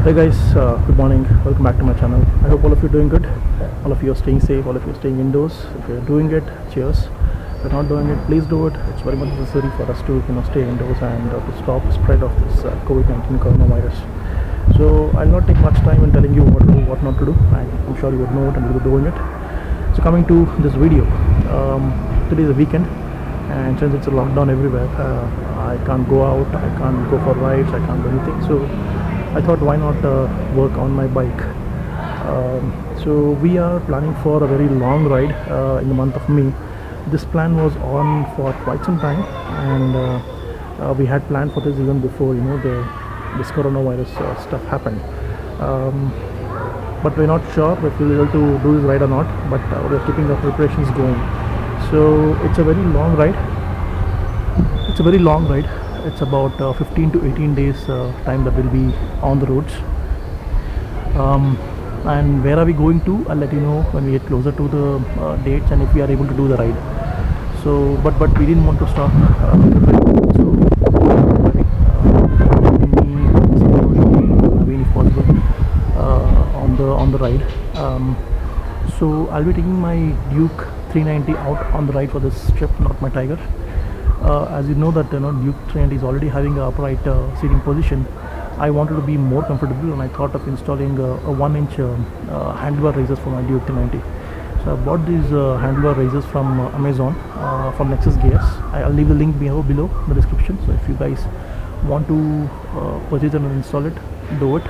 Hey guys, good morning. Welcome back to my channel. I hope all of you are doing good. All of you are staying safe. All of you are staying indoors. If you're doing it, cheers. If you're not doing it, please do it. It's very much necessary for us to stay indoors and to stop spread of this COVID-19 coronavirus. So I'll not take much time in telling you what to do, what not to do. I'm sure you would know it and you'll be doing it. So coming to this video, today is a weekend, and since it's a lockdown everywhere, I can't go out, I can't go for rides, I can't do anything. So I thought, why not work on my bike? So we are planning for a very long ride in the month of May. This plan was on for quite some time, and we had planned for this even before this coronavirus stuff happened. But we're not sure if we'll be able to do this ride or not. But we're keeping our preparations going. So it's a very long ride. It's about 15 to 18 days time that we'll be on the roads. And where are we going to? I'll let you know when we get closer to the dates and if we are able to do the ride. So, but we didn't want to stop. If possible, on the ride. So I'll be taking my Duke 390 out on the ride for this trip, not my Tiger. As you know that Duke 390 is already having a upright seating position. I wanted to be more comfortable, and I thought of installing a 1-inch handlebar raisers for my Duke 390. So I bought these handlebar raisers from Amazon, from Nexus Gears. I'll leave the link below in the description. So if you guys want to purchase and install it, do it.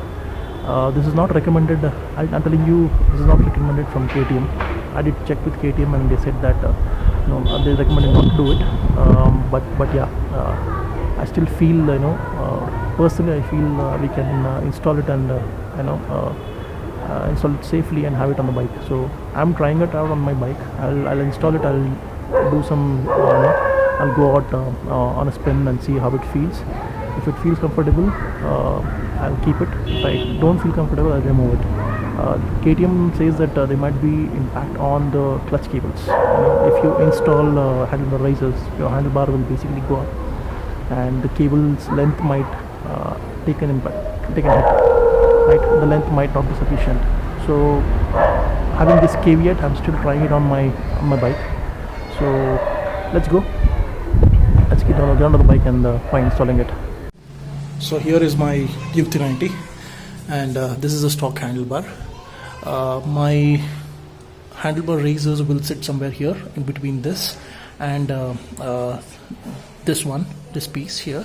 This is not recommended. I'm telling you, this is not recommended from KTM. I did check with KTM and they said that they recommended not to do it. But yeah, I still feel personally I feel we can install it and install it safely and have it on the bike. So I'm trying it out on my bike. I'll install it. I'll do some. I'll go out on a spin and see how it feels. If it feels comfortable, I'll keep it. If I don't feel comfortable, I'll remove it. KTM says that there might be impact on the clutch cables. If you install handlebar raisers, your handlebar will basically go up, and the cable's length might take a hit. Right, the length might not be sufficient. So, having this caveat, I'm still trying it on my bike. So, let's go. Let's get down to the bike and try installing it. So here is my Duke 390, and this is a stock handlebar. My handlebar raisers will sit somewhere here in between this and this piece here,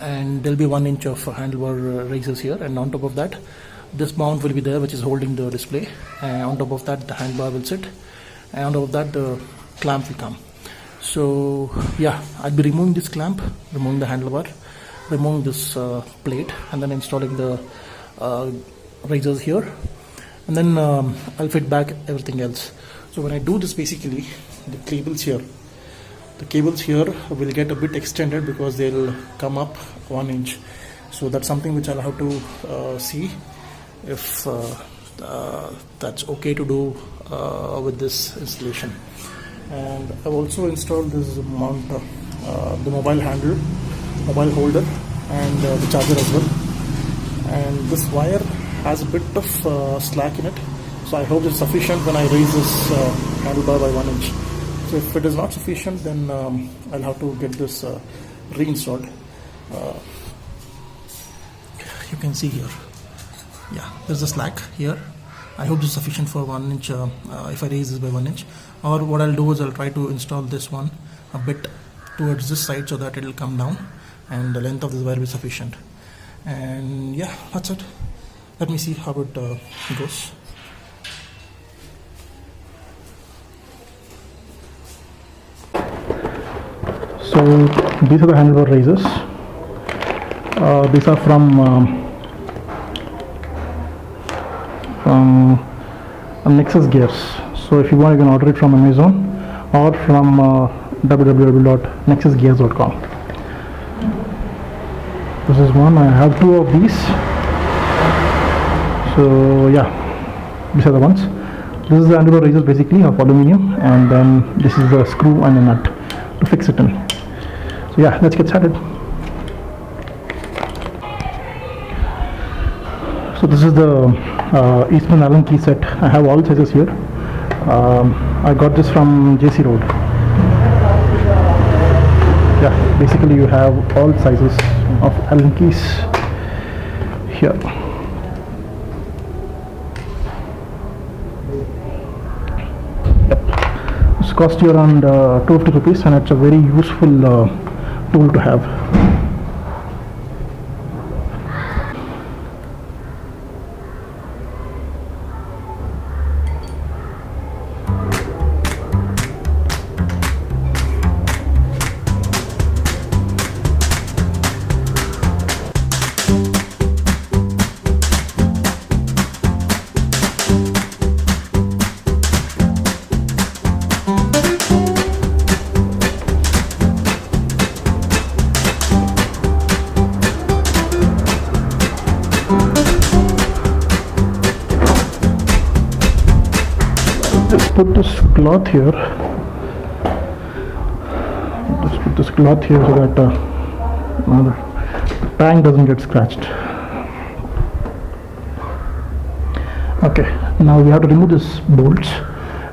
and there'll be 1 inch of handlebar raisers here, and on top of that this mount will be there, which is holding the display, and on top of that the handlebar will sit, and on top of that the clamp will come. So yeah, I'll be removing this clamp, removing the handlebar, removing this plate, and then installing the raisers here, and then I'll fit back everything else. So when I do this, basically the cables here will get a bit extended because they'll come up 1 inch. So that's something which I'll have to see if that's okay to do with this installation. And I've also installed this mount, the mobile holder, and the charger as well. And this wire has a bit of slack in it, so I hope it's sufficient when I raise this handlebar by 1 inch. So if it is not sufficient, then I'll have to get this reinstalled. You can see here, yeah, there's a slack here. I hope this is sufficient for 1 inch if I raise this by 1 inch. Or what I'll do is I'll try to install this one a bit towards this side so that it will come down and the length of this wire will be sufficient. And yeah, that's it. Let me see how it goes. So these are the handlebar raisers. These are from Nexus Gears. So if you want, you can order it from Amazon or from www.nexusgears.com. This is one. I have 2 of these. So yeah, these are the ones. This is the handlebar raisers basically of aluminium, and then this is the screw and a nut to fix it in. So yeah, let's get started. So this is the Eastman Allen key set. I have all sizes here. I got this from JC Road. Yeah, basically you have all sizes of Allen keys here. Yep. This cost you around 250 rupees, and it's a very useful tool to have. Just put this cloth here. Just put this cloth here so that the tank doesn't get scratched. Okay, now we have to remove this bolts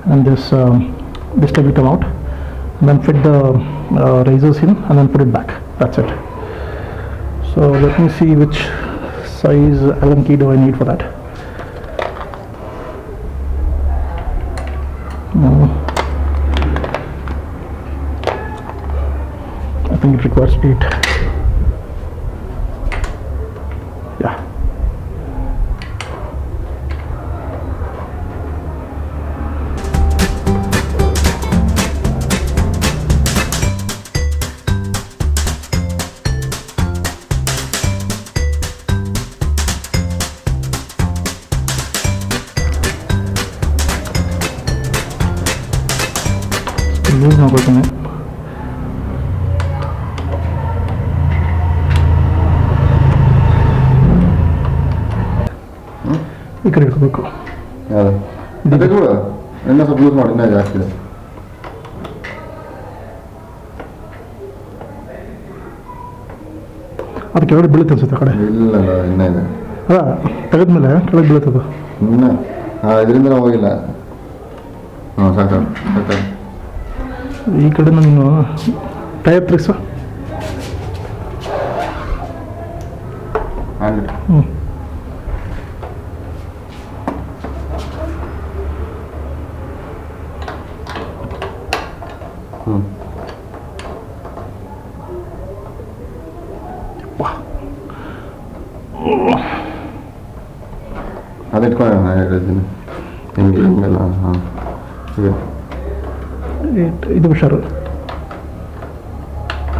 and this leg will come out, and then fit the razors in and then put it back. That's it. So let me see which size Allen key do I need for that. I think it requires 8. Yeah. Loose ಮಾಡ್ಕೊಳ್ತೀನಿ. ಈ ಕಡೆ ಇಟ್ಕೋಬೇಕು. ಎಣ್ಣೆ ಸ್ವಲ್ಪ use ಮಾಡಿ, ಇನ್ನೂ ಜಾಸ್ತಿ ಇದೆ. ಅದು ಕೆಳಗಡೆ ಬೀಳುತ್ತೆ ಅನ್ಸುತ್ತೆ ಆ ಕಡೆ. ಇಲ್ಲ ಇನ್ನೂ ಇದೆ. ಅಲ್ಲ, ತೆಗೆದ್ಮೇಲೆ ಕೆಳಗೆ ಬೀಳುತ್ತದು. ಇನ್ನೂ ಇದರಿಂದ ಹೋಗಿಲ್ಲ. ಹಾಂ ಸಾಕು ಸಾಕು. ಈ ಕಡೆ ನಾನು ಟೈರ್ ತಿರ್ಗಿಸು. ಹ್ಞೂ. ಅದಿಟ್ಕೊಂಡು ನಾನು ಹೇಳಿದ್ದೀನಿ ಹಿಂಗೆ ಹಿಂಗೆಲ್ಲ. ಹಾಂ ಇದು ಹುಷಾರು.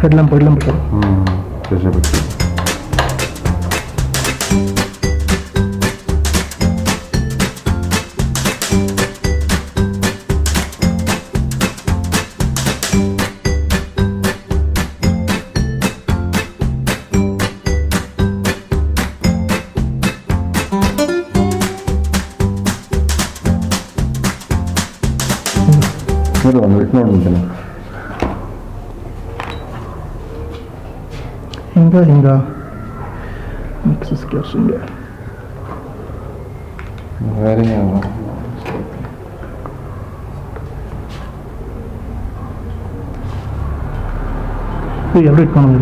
ಹೆಡ್ಲ್ಯಾಂಪ್ ಹುಷಾರು. ಬಿಟ್ಟು ನೋಡ್ಬಿಡ್ತೇನೆ. ಹಿಂಗ Nexus Gears ಹಿಂಗೆ ವೆರಿ ಎರಡು ಇಟ್ಕೊಂಡು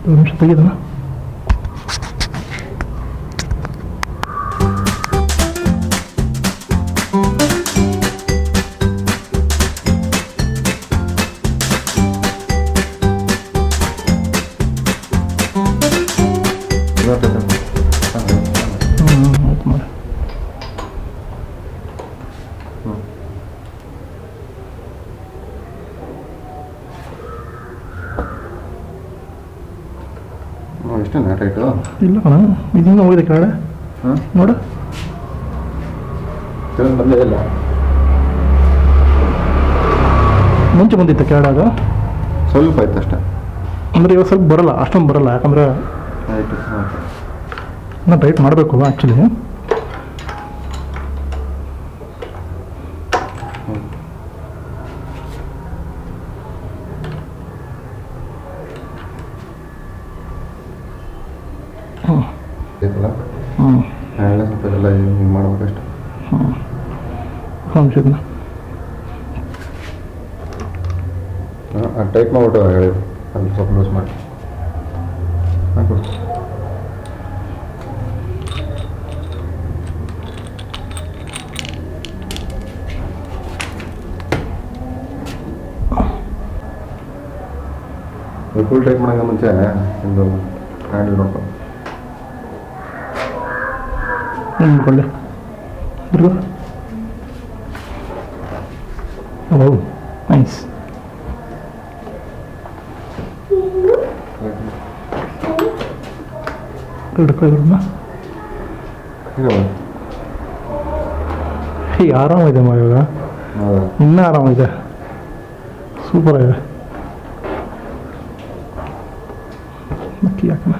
ನಿಮಿಷ ತೆಗೆದನ. ಇಷ್ಟೇನಾ ಟೈಟು? ಇಲ್ಲ ಕಣ, ಇದನ್ನ ಹೋಗಿದೆ ಕೆಳಗಡೆ. ನೋಡು ಮೊದಲೇ ಇಲ್ಲ. ಮುಂಚೆ ಬಂದಿತ್ತು ಕೆರಡಾಗ ಸ್ವಲ್ಪ ಆಯ್ತು ಅಷ್ಟೇ. ಅಂದರೆ ಇವಾಗ ಸ್ವಲ್ಪ ಬರೋಲ್ಲ, ಅಷ್ಟೊಂದು ಬರೋಲ್ಲ. ಯಾಕಂದರೆ ಆಯಿತು. ನಾನು ಟೈಟ್ ಮಾಡಬೇಕು ಆ್ಯಕ್ಚುಲಿ. ಆಯ್ತಲ್ಲ. ಸ್ವಲ್ಪ ಎಲ್ಲ ಹಿಂಗೆ ಮಾಡ್ಬೇಕಷ್ಟೆ. ಇದನ್ನ ಟೈಟ್ ಮಾಡಿಬಿಟ್ಟು ಹೇಳಿ, ಅಲ್ಲಿ ಸ್ವಲ್ಪ ಲೂಸ್ ಮಾಡಿ ಹಾಕು. ಫುಲ್ ಟೈಟ್ ಮಾಡೋಂಗ ಮುಂಚೆ ಒಂದು ಹ್ಯಾಂಡಲ್ ನೋಡ್ಕೊ. ನೋಡ್ಕೊಳ್ಳಿ. ಓ ನೈಸ್. ಆರಾಮಿದೆ ಇವಾಗ, ಇನ್ನೂ ಆರಾಮಿದೆ, ಸೂಪರ್ ಆಗಿದೆ. ನಕ್ಕಿ ಹಾಕೋಣ.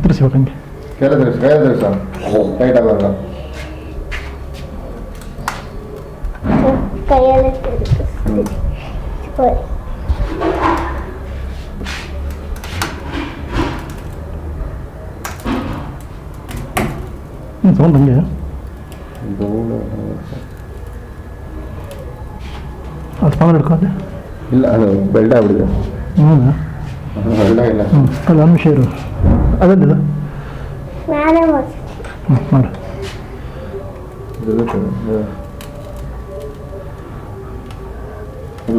ತಿರ್ಸಿಬೇಕಂಗೆ ಕೇಳಿದ್ರೆ ಸರ್ ಟೈಟ್ ಆಗಲ್ಲ. ಕೈಯಲ್ಲಿ ಸೌಂಡ್ ಹಂಗೆ ಅದು ಸಾಮಾನು ಹಿಡ್ಕೊಂಡೆ. ಇಲ್ಲ, ಅದು ಬೆಲ್ಟ್ ಆಗ್ಬಿಡಿದೆ. ಬೆಲ್ಟ್ ಆಗಿಲ್ಲ. ಅದು ನಮ್ಮ ಶೇರು ಅದಲ್ಲಿದೆ. ನಾನೇ ಮಾಡು.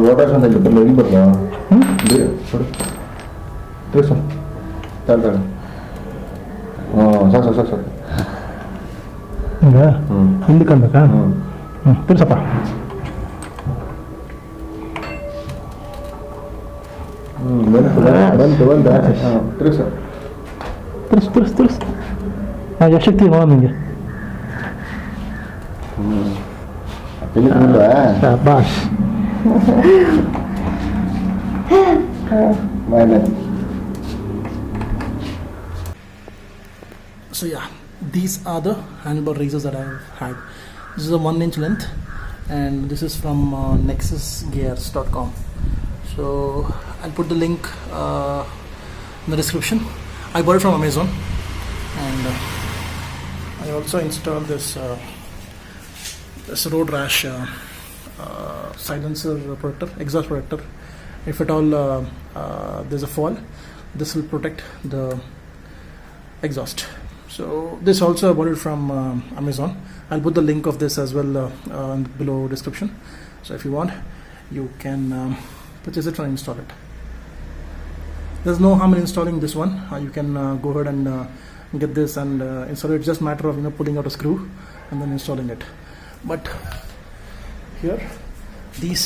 ರೋಟೇಷನ್ ಅಂತ ಇಲ್ಲಿ ಬರ್ಲಿ ಬರ್ಲಾ? ತಿರ್ಸ ತಾಳ್ತಾಳೆ. ಸಾಕು ಸಾಕು ಸಾಕು. ಹಿಂಗೆ ಹಿಂದೆ ಕಾಣ್ಬೇಕಾ? ತಿರ್ಸಪ್ಪ. ಬಂತು ತಿರ್ಸ ತಿರ್ಸು ತಿರ್ಸು ತಿರ್ಸು. ಹಾಂ ಎಷ್ಟು ಶಕ್ತಿ ನೋಡ ನಿಮಗೆ. Boss. So yeah, these are the handlebar razors that I've had. This is a 1-inch length, and this is from nexusgears.com. So I'll put the link in the description. I bought it from Amazon, and I also installed this road rash silencer protector, exhaust protector. If at all there's a fall, this will protect the exhaust. So this also I bought it from Amazon. I'll put the link of this as well below description. So if you want, you can purchase it and install it. There's no harm in installing this one. You can go ahead and get this and install it. It's just a matter of pulling out a screw and then installing it. But here, these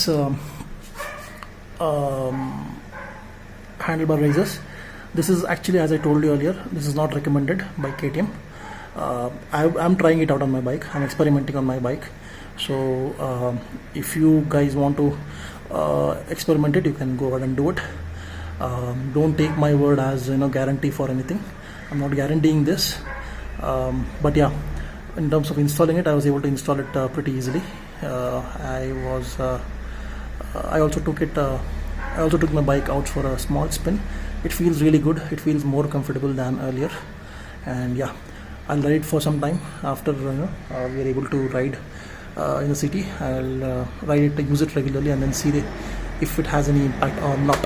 handlebar razors, this is actually, as I told you earlier, this is not recommended by KTM. I'm trying it out on my bike. I'm experimenting on my bike. So if you guys want to experiment it, you can go ahead and do it. Don't take my word as guarantee for anything. I'm not guaranteeing this, but yeah, in terms of installing it, I was able to install it pretty easily. I also took my bike out for a small spin. It feels really good. It feels more comfortable than earlier, and yeah, I'll ride it for some time. After we are able to ride in the city, I'll ride it, use it regularly, and then see if it has any impact or not.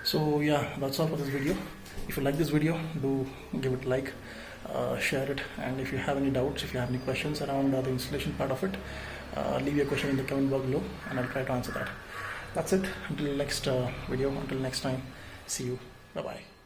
So yeah, that's all for this video. If you like this video, do give it a like, share it, and if you have any doubts, if you have any questions around the installation part of it, leave your question in the comment box below and I'll try to answer that. That's it. Until next video, until next time, see you. Bye bye.